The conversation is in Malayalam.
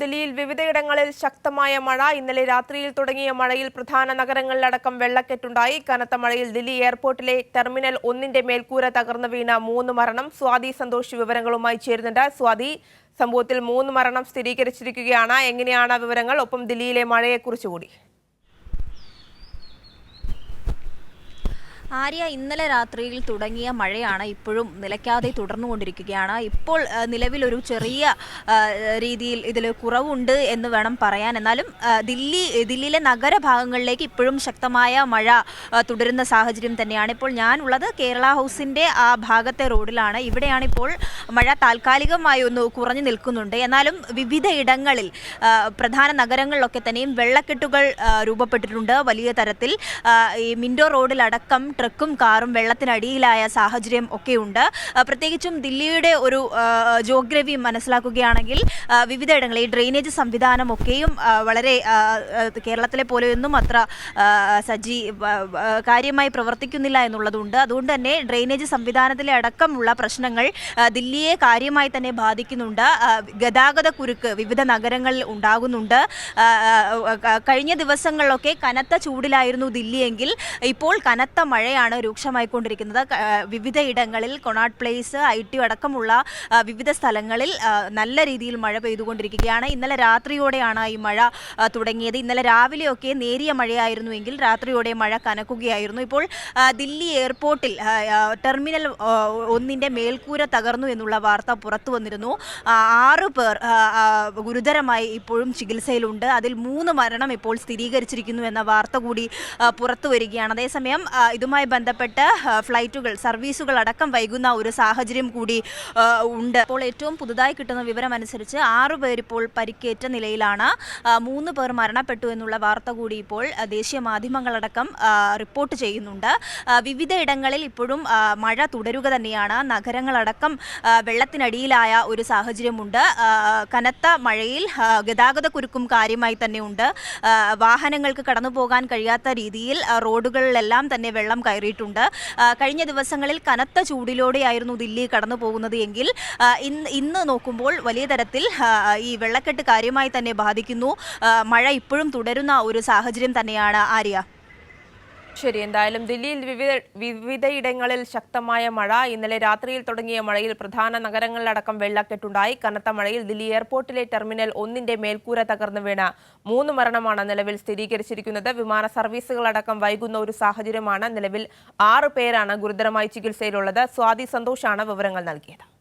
ദില്ലിയിൽ വിവിധയിടങ്ങളിൽ ശക്തമായ മഴ. ഇന്നലെ രാത്രിയിൽ തുടങ്ങിയ മഴയിൽ പ്രധാന നഗരങ്ങളിലടക്കം വെള്ളക്കെട്ടുണ്ടായി. കനത്ത മഴയിൽ ദില്ലി എയർപോർട്ടിലെ ടെർമിനൽ 1 മേൽക്കൂര തകർന്നു വീണ 3 മരണം. സ്വാതി സന്തോഷ് വിവരങ്ങളുമായി ചേരുന്നുണ്ട്. സ്വാതി, സംഭവത്തിൽ 3 മരണം സ്ഥിരീകരിച്ചിരിക്കുകയാണ്. എങ്ങനെയാണ് വിവരങ്ങൾ? ഒപ്പം ദില്ലിയിലെ മഴയെക്കുറിച്ച് കൂടി. ആര്യ, ഇന്നലെ രാത്രിയിൽ തുടങ്ങിയ മഴയാണ് ഇപ്പോഴും നിലയ്ക്കാതെ തുടർന്നുകൊണ്ടിരിക്കുകയാണ്. ഇപ്പോൾ നിലവിലൊരു ചെറിയ രീതിയിൽ ഇതിൽ കുറവുണ്ട് എന്ന് വേണം പറയാൻ. എന്നാലും ദില്ലിയിലെ നഗരഭാഗങ്ങളിലേക്ക് ഇപ്പോഴും ശക്തമായ മഴ തുടരുന്ന സാഹചര്യം തന്നെയാണ്. ഇപ്പോൾ ഞാനുള്ളത് കേരള ഹൗസിൻ്റെ ആ ഭാഗത്തെ റോഡിലാണ്. ഇവിടെയാണ് ഇപ്പോൾ മഴ താൽക്കാലികമായി ഒന്ന് കുറഞ്ഞു നിൽക്കുന്നുണ്ട്. എന്നാലും വിവിധ ഇടങ്ങളിൽ പ്രധാന നഗരങ്ങളിലൊക്കെ തന്നെയും വെള്ളക്കെട്ടുകൾ രൂപപ്പെട്ടിട്ടുണ്ട് വലിയ തരത്തിൽ. ഈ മിൻഡോ റോഡിലടക്കം ട്രക്കും കാറും വെള്ളത്തിനടിയിലായ സാഹചര്യം ഒക്കെയുണ്ട്. പ്രത്യേകിച്ചും ദില്ലിയുടെ ഒരു ജോഗ്രഫി മനസ്സിലാക്കുകയാണെങ്കിൽ വിവിധയിടങ്ങളിൽ ഈ ഡ്രെയിനേജ് സംവിധാനമൊക്കെയും വളരെ കേരളത്തിലെ പോലെയൊന്നും അത്ര കാര്യമായി പ്രവർത്തിക്കുന്നില്ല എന്നുള്ളതുണ്ട്. അതുകൊണ്ട് തന്നെ ഡ്രെയിനേജ് സംവിധാനത്തിലെ അടക്കമുള്ള പ്രശ്നങ്ങൾ ദില്ലിയെ കാര്യമായി തന്നെ ബാധിക്കുന്നുണ്ട്. ഗതാഗത കുരുക്ക് വിവിധ നഗരങ്ങളിൽ ഉണ്ടാകുന്നുണ്ട്. കഴിഞ്ഞ ദിവസങ്ങളിലൊക്കെ കനത്ത ചൂടിലായിരുന്നു ദില്ലിയെങ്കിൽ ഇപ്പോൾ കനത്ത മഴയാണ് രൂക്ഷമായിക്കൊണ്ടിരിക്കുന്നത്. വിവിധ ഇടങ്ങളിൽ കൊണാട്ട് പ്ലേസ്, IT അടക്കമുള്ള വിവിധ സ്ഥലങ്ങളിൽ നല്ല രീതിയിൽ മഴ പെയ്തുകൊണ്ടിരിക്കുകയാണ്. ഇന്നലെ രാത്രിയോടെയാണ് ഈ മഴ തുടങ്ങിയത്. ഇന്നലെ രാവിലെയൊക്കെ നേരിയ മഴയായിരുന്നുവെങ്കിൽ രാത്രിയോടെ മഴ കനക്കുകയായിരുന്നു. ഇപ്പോൾ ദില്ലി എയർപോർട്ടിൽ ടെർമിനൽ 1 മേൽക്കൂര തകർന്നു എന്നുള്ള വാർത്ത പുറത്തു വന്നിരുന്നു. 6 പേർ ഗുരുതരമായി ഇപ്പോഴും ചികിത്സയിലുണ്ട്. അതിൽ 3 മരണം ഇപ്പോൾ സ്ഥിരീകരിച്ചിരിക്കുന്നു എന്ന വാർത്ത കൂടി പുറത്തു വരികയാണ്. അതേസമയം ഇതുമായി ബന്ധപ്പെട്ട് ഫ്ലൈറ്റുകൾ, സർവീസുകൾ അടക്കം വൈകുന്ന ഒരു സാഹചര്യം കൂടി ഉണ്ട്. ഇപ്പോൾ ഏറ്റവും പുതുതായി കിട്ടുന്ന വിവരം അനുസരിച്ച് 6 പേർ ഇപ്പോൾ പരിക്കേറ്റ നിലയിലാണ്. 3 പേർ മരണപ്പെട്ടു എന്നുള്ള വാർത്ത കൂടി ഇപ്പോൾ ദേശീയ മാധ്യമങ്ങളടക്കം റിപ്പോർട്ട് ചെയ്യുന്നുണ്ട്. വിവിധ ഇടങ്ങളിൽ ഇപ്പോഴും മഴ തുടരുക തന്നെയാണ്. നഗരങ്ങളടക്കം വെള്ളത്തിനടിയിലായ ഒരു സാഹചര്യമുണ്ട്. കനത്ത മഴയിൽ ഗതാഗത കുരുക്കും കാര്യമായി തന്നെ ഉണ്ട്. വാഹനങ്ങൾക്ക് കടന്നു പോകാൻ കഴിയാത്ത രീതിയിൽ റോഡുകളിലെല്ലാം തന്നെ വെള്ളം കയറിയിട്ടുണ്ട്. കഴിഞ്ഞ ദിവസങ്ങളിൽ കനത്ത ചൂടിലൂടെയായിരുന്നു ദില്ലി കടന്നു പോകുന്നത് എങ്കിൽ ഇന്ന് നോക്കുമ്പോൾ വലിയ തരത്തിൽ ഈ വെള്ളക്കെട്ട് കാര്യമായി തന്നെ ബാധിക്കുന്നു. മഴ ഇപ്പോഴും തുടരുന്ന ഒരു സാഹചര്യം തന്നെയാണ് ആര്യ. ശരി, എന്തായാലും ദില്ലിയിൽ വിവിധയിടങ്ങളിൽ ശക്തമായ മഴ. ഇന്നലെ രാത്രിയിൽ തുടങ്ങിയ മഴയിൽ പ്രധാന നഗരങ്ങളിലടക്കം വെള്ളക്കെട്ടുണ്ടായി. കനത്ത മഴയിൽ ദില്ലി എയർപോർട്ടിലെ ടെർമിനൽ 1 മേൽക്കൂര തകർന്നു വീണ 3 മരണമാണ് നിലവിൽ സ്ഥിരീകരിച്ചിരിക്കുന്നത്. വിമാന സർവീസുകളടക്കം വൈകുന്ന ഒരു സാഹചര്യമാണ്. നിലവിൽ 6 പേരാണ് ഗുരുതരമായി ചികിത്സയിലുള്ളത്. സ്വാതി സന്തോഷാണ് വിവരങ്ങൾ നൽകിയത്.